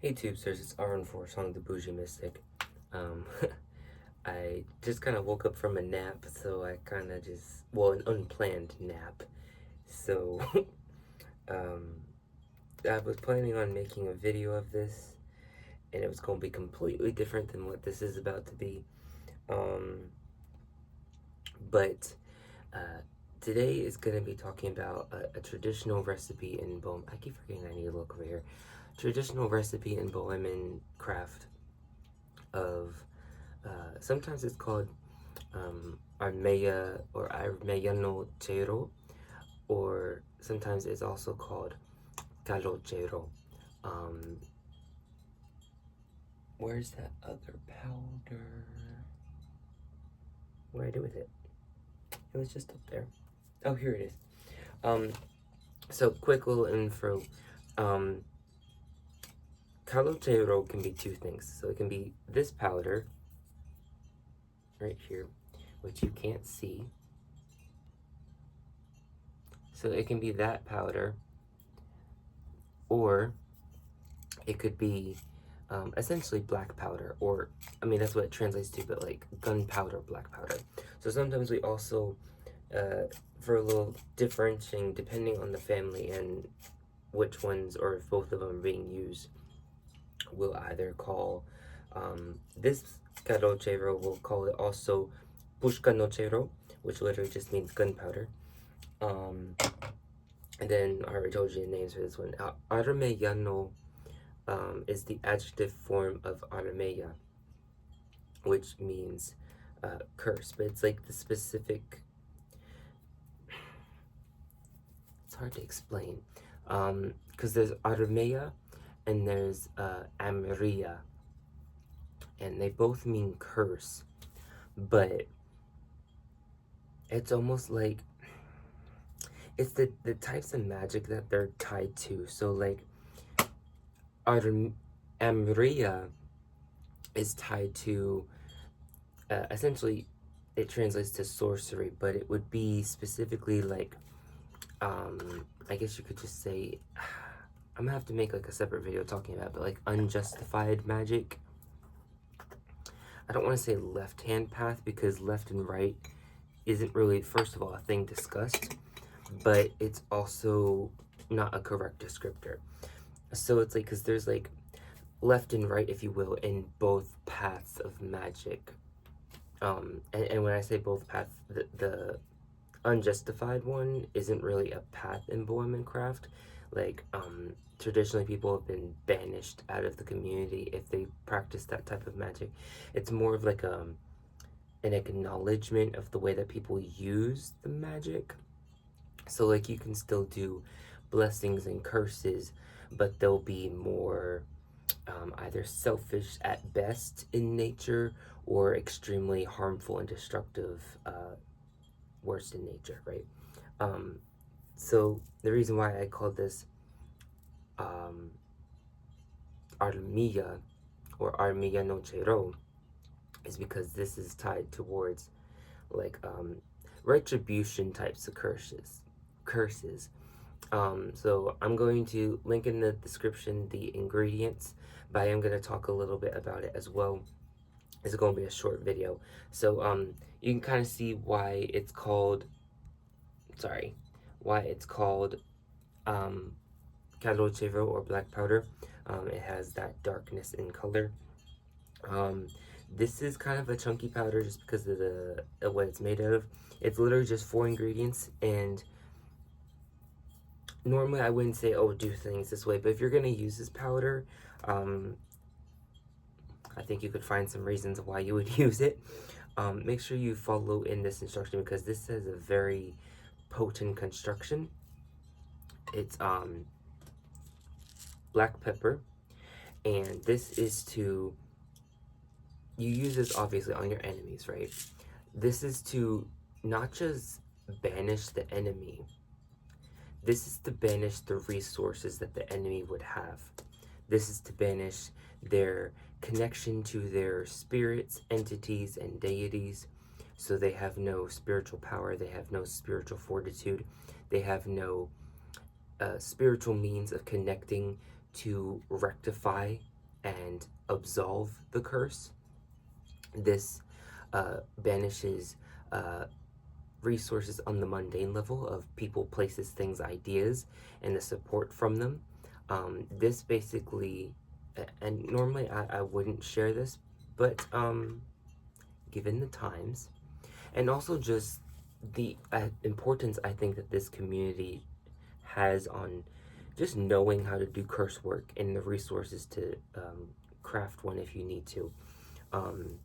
Hey tubesters, it's RN4 Song the Bougie Mystic. Um, I just kind of woke up from a nap, so I kind of just, well, an unplanned nap. So, um, I was planning on making a video of this, and it was going to be completely different than what this is about to be. Um, but, uh, today is going to be talking about a traditional recipe in Böēmēn. I keep forgetting I need to look over here. Traditional recipe in Böēmēn craft of sometimes it's called armeya or armeyano chero, or sometimes it's also called calochero. Um, where's that other powder? What did I do with it? It was just up there. Oh, here it is. So quick little info. Calochero can be two things. So it can be this powder right here, which you can't see. So it can be that powder, or it could be essentially black powder, or I mean that's what it translates to, but like gunpowder, black powder. So sometimes we also, for a little differentiating depending on the family and which ones or if both of them are being used, we'll either call this carrochero, we'll call it also pushcanochero, which literally just means gunpowder. And then I already told you the names for this one. Armeyano is the adjective form of armeya, which means curse, but it's like the specific. It's hard to explain because there's armeya and there's amriya, and they both mean curse, but it's almost like it's the types of magic that they're tied to. So like amriya is tied to essentially it translates to sorcery, but it would be specifically like I guess you could just say I'm gonna have to make like a separate video talking about it, but like unjustified magic. I don't want to say left hand path because left and right isn't really, first of all, a thing discussed, but it's also not a correct descriptor. So it's like, because there's like left and right, if you will, in both paths of magic. And when I say both paths, the unjustified one isn't really a path in Böēmēn craft. Like, traditionally people have been banished out of the community if they practice that type of magic. It's more of like an acknowledgement of the way that people use the magic. So like you can still do blessings and curses, but they'll be more either selfish at best in nature or extremely harmful and destructive worst in nature, right? So the reason why I called this armiya or armiya no chero is because this is tied towards like retribution types of curses. So I'm going to link in the description the ingredients, but I am going to talk a little bit about it as well. It's going to be a short video, so you can kind of see why it's called calochero or black powder. It has that darkness in color. This is kind of a chunky powder just because of what it's made out of. It's literally just 4 ingredients, and normally I wouldn't say, oh, do things this way, but if you're going to use this powder, I think you could find some reasons why you would use it. Make sure you follow in this instruction because this has a very potent construction. It's black pepper, and this is to, you use this obviously on your enemies, right? This is to not just banish the enemy, this is to banish the resources that the enemy would have. This is to banish their connection to their spirits, entities, and deities. So they have no spiritual power, they have no spiritual fortitude, they have no spiritual means of connecting to rectify and absolve the curse. This banishes resources on the mundane level of people, places, things, ideas, and the support from them. This basically, and normally I wouldn't share this, but given the times, and also just the importance I think that this community has on just knowing how to do curse work and the resources to craft one if you need to. Um,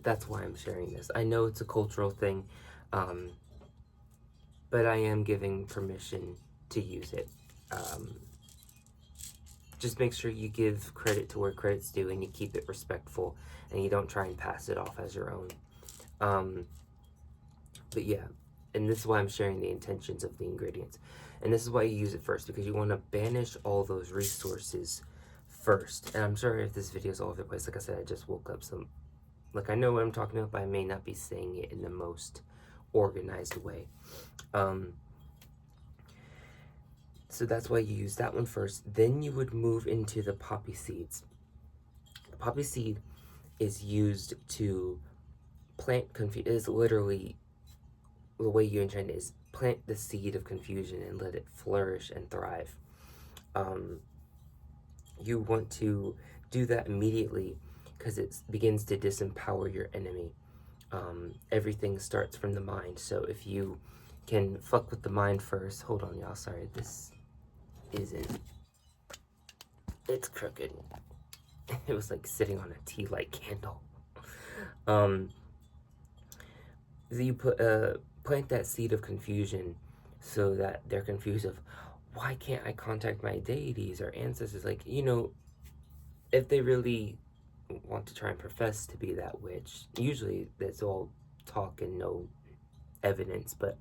that's why I'm sharing this. I know it's a cultural thing, um, but I am giving permission to use it. Just make sure you give credit to where credit's due and you keep it respectful and you don't try and pass it off as your own. But yeah, and this is why I'm sharing the intentions of the ingredients. And this is why you use it first, because you want to banish all those resources first. And I'm sorry if this video is all over the place. Like I said, I just woke up, so like I know what I'm talking about, but I may not be saying it in the most organized way. So that's why you use that one first. Then you would move into the poppy seeds. The poppy seed is used to plant confusion. Is literally the way you enchant it is plant the seed of confusion and let it flourish and thrive. You want to do that immediately because it begins to disempower your enemy. Everything starts from the mind. So if you can fuck with the mind first, hold on, y'all. Sorry, this isn't. It's crooked. It was like sitting on a tea light candle. So you plant that seed of confusion so that they're confused of why can't I contact my deities or ancestors? Like, you know, if they really want to try and profess to be that witch, usually that's all talk and no evidence, but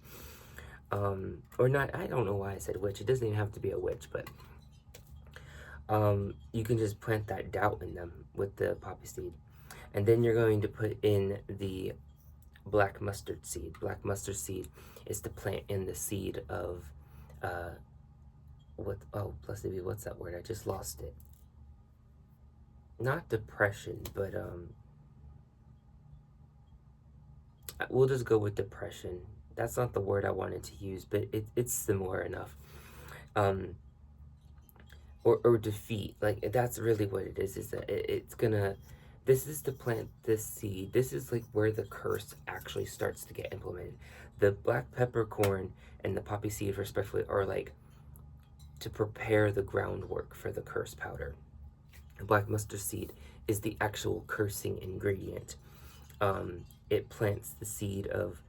or not. I don't know why I said witch. It doesn't even have to be a witch, but you can just plant that doubt in them with the poppy seed. And then you're going to put in the black mustard seed. Black mustard seed is to plant in the seed of blessed be, what's that word? I just lost it. Not depression, but we'll just go with depression. That's not the word I wanted to use, but it's similar enough. Or defeat. Like, that's really what it is that it's gonna, this is to plant this seed. This is like where the curse actually starts to get implemented. The black peppercorn and the poppy seed, respectively, are like to prepare the groundwork for the curse powder. The black mustard seed is the actual cursing ingredient. It plants the seed of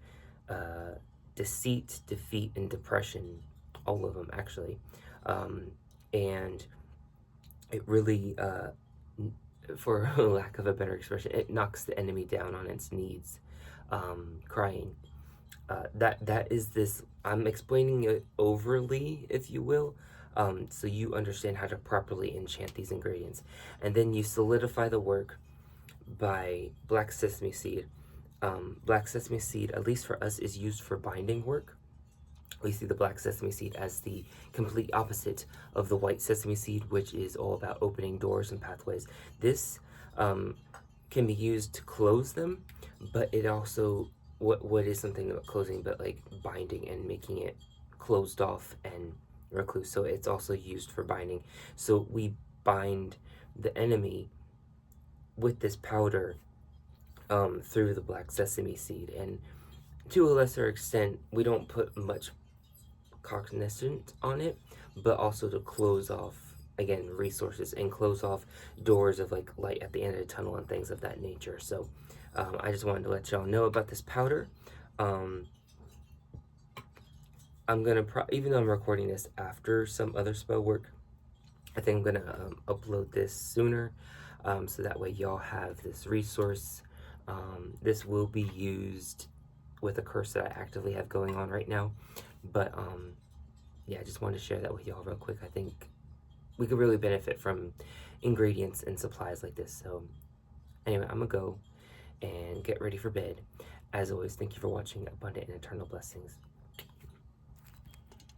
deceit, defeat, and depression. All of them, actually. And it really, for lack of a better expression, it knocks the enemy down on its knees, crying. That is this, I'm explaining it overly, if you will, so you understand how to properly enchant these ingredients. And then you solidify the work by black sesame seed. Black sesame seed, at least for us, is used for binding work. We see the black sesame seed as the complete opposite of the white sesame seed, which is all about opening doors and pathways. This can be used to close them, but it also, what is something about closing but like binding and making it closed off and recluse. So it's also used for binding. So we bind the enemy with this powder through the black sesame seed. And to a lesser extent, we don't put much cognizant on it, but also to close off, again, resources and close off doors of like light at the end of the tunnel and things of that nature. So I just wanted to let y'all know about this powder. I'm gonna even though I'm recording this after some other spell work, I think I'm gonna upload this sooner, so that way y'all have this resource. This will be used with a curse that I actively have going on right now, but yeah, I just wanted to share that with y'all real quick. I think we could really benefit from ingredients and supplies like this. So anyway, I'm gonna go and get ready for bed. As always, thank you for watching. Abundant and eternal blessings.